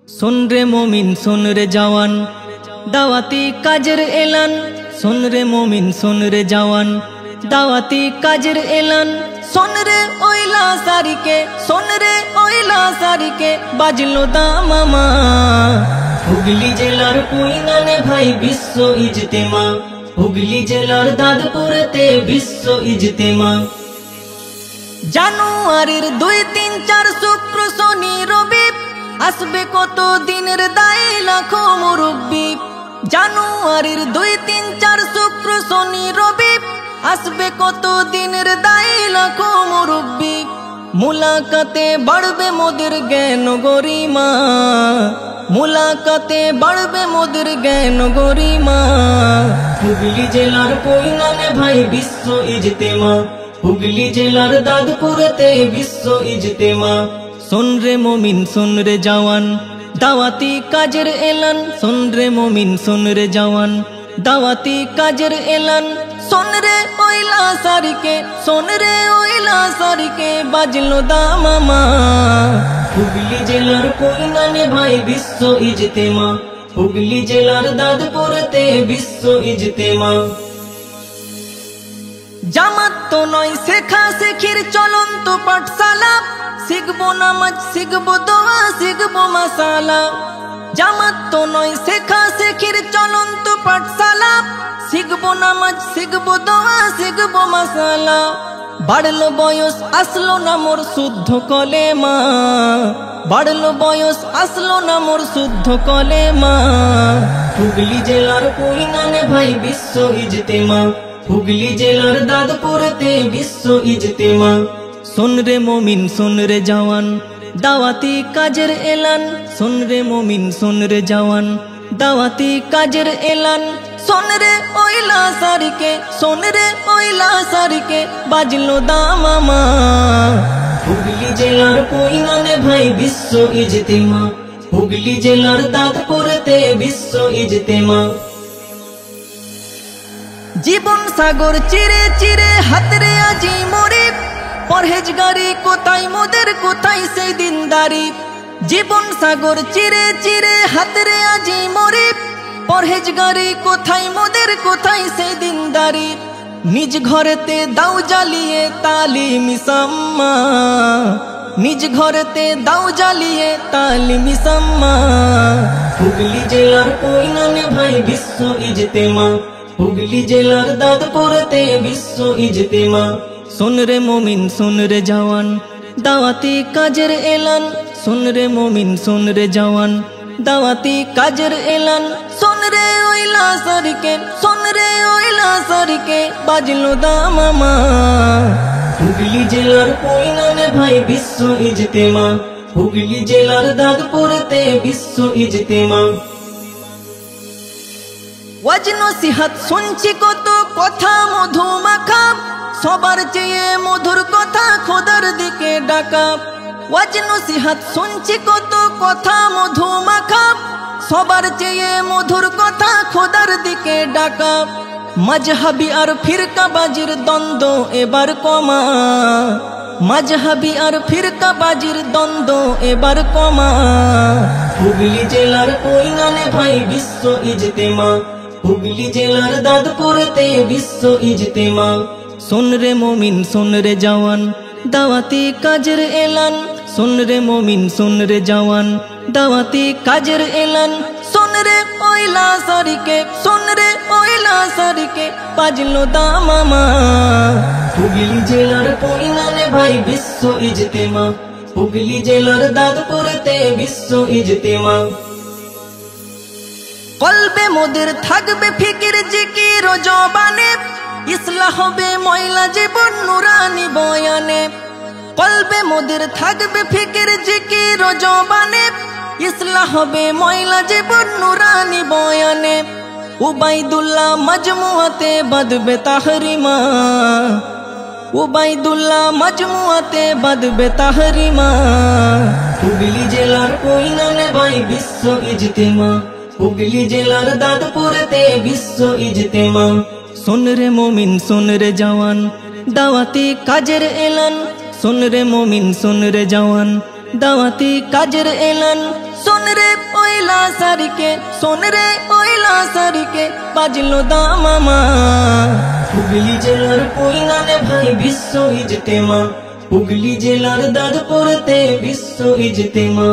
सुन रे मोमिन सुन रे जवान दावती काजर एलान। सुन रे मोमिन सुन रे जवान दावती काजर एलान। सुन रे ओइला सारिके सुन रे ओइला सारिके बाजलो दामामा। हुगली जेलार पुइनाने भाई विश्व इजतेमा। हुगली जेलार दादपुरते विश्व इजतेमा। জানুয়ারির 2, 3, 4 শুক্র শনি রবি আসবে কত দিনের দায় লাখো মুরব্বি। জানুয়ারির 2, 3, 4 শুক্র শনি রবি আসবে কত দিনের দায় লাখো মুরব্বি। মুলাকাতে বাড়বে মোদের জ্ঞান গরিমা। মুলাকাতে বাড়বে মোদের জ্ঞান গরিমা। হুগলি জেলার পুইনানে ভাই বিশ্ব ইজতেমা। हुगली जेलार दादपुरते विश्व इजतेमा। सुन रे मोमिन सुन रे जवान दावती काजर एलान। सुन रे मोमिन सुन रे जवान दावती काजर एलान। सुन रे ओइला सारिके सुन रे ओइला सारिके बाजलो दामामा। हुगली जेलार पुइनाने भाई विश्व इजतेमा। हुगली जेलार दादपुरते विश्व इजतेमा। জামাত তো নয় শেখা শেখির চলন্ত পাঠশালা। শিখবো নামাজ শিখবো দোয়া শিখবো মাসালা। জামাত তো নয় শেখা শেখির চলন্ত পাঠশালা। শিখবো নামাজ শিখবো দোয়া শিখবো মাসালা। বাড়লো বয়স আসলো না মোর শুদ্ধ কলেমা। বাড়লো বয়স আসলো না মোর শুদ্ধ কলেমা। হুগলি জেলার পুইনানে ভাই বিশ্ব ইজতেমা। हुगली जेलार दादपुरते विश्व इजतेमा। सुन रे मोमिन सुन रे जवान दावती काजर एलान। सुन रे मोमिन सुन रे जवान दावती काजर एलान। सुन रे ओइला सारिके सुन रे ओइला सारिके बाजलो दामामा। हुगली जेलार पुइनाने भाई विश्व इजतेमा। हुगली जेलार दादपुरते विश्व इजतेमा। জীবন সাগর চিরে চিরে হাতরে আজি মরে পরহেজগারি কোথায় মোদের কোথায় সেই দিনদারি। জীবন সাগর চিরে চিরে হাতরে আজি মরে পরহেজগারি কোথায় মোদের কোথায় সেই দিনদারি। নিজ ঘরেতে দাও জ্বালিয়ে তালিম সাম্মা। নিজ ঘরেতে দাও জ্বালিয়ে তালিম সাম্মা। হুগলি জেলার পুইনানে ভাই বিশ্ব ইজতেমা। हुगली जेलार दादपुरते विश्व इजतेमा। सुन रे मोमिन सुन रे जवान दावती काजर एलान। सुन रे मोमिन सुन रे जवान दावती काजर एलान। सुन रे ओइला सारिके सुन रे ओइला सारिके बाजलो दामामा। हुगली जेलार पुइनाने भाई विश्व इजतेमा। हुगली जेलार दादपुरते विश्व इजतेमा। ওয়াজ নসিহত শুনছি কত কথা মধু মাখা। সবার চেয়ে মধুর কথা খোদার দিকে ডাকা। ওয়াজ নসিহত শুনছি কত কথা মধু মাখা। সবার চেয়ে মধুর কথা খোদার দিকে ডাকা। মজহবি আর ফিরকাবাজির দ্বন্দ্ব এবার কমা। মজহবি আর ফিরকাবাজির দ্বন্দ্ব এবার কমা। হুগলি জেলার পুইনানে ভাই বিশ্ব ইজতেমা। हुगली जेलार दादपुरते विश्व इजतेमा। सुन रे मोमिन सुन रे जवान दावती काजर एलान। सुन रे मोमिन सुन रे जवान दावती काजर एलान। सुन रे ओइला सारिके सुन रे ओइला सारिके बाजलो दामामा। हुगली जेलार पुइनाने भाई विश्व इजतेमा। हुगली जेलार दादपुरते विश्व इजतेमा। কলবে মোদের থাকবে ফিকির জিকির ও জবানে। ইসলাহ হবে ময়লা জীবন নুরানি বয়ানে। কলবে মোদের থাকবে ফিকির জিকির ও জবানে। ইসলাহ হবে ময়লা জীবন নুরানি বয়ানে। উবাইদুল্লাহ মজমুয়াতে বাদবে তাহরিমা। উবাইদুল্লাহ মজমুয়াতে বাদবে তাহরিমা। হুগলি জেলার পুইনানে ভাই বিশ্ব ইজতেমা। हुगली जेलार दादपुरते विश्व इजतेमा। सुन रे मोमिन सुन रे जवान दावती काजर एलान। सुन रे मोमिन सुन रे जवान দাওয়াতি কাজের এলান শোন রে পয়লা সারিকে, শোন রে পয়লা সারিকে বাজলো দামামা। হুগলি জেলার পৈলানে ভাই বিশ্ব ইজতেমা, হুগলি জেলার দাদপুরতে বিশ্ব ইজতেমা।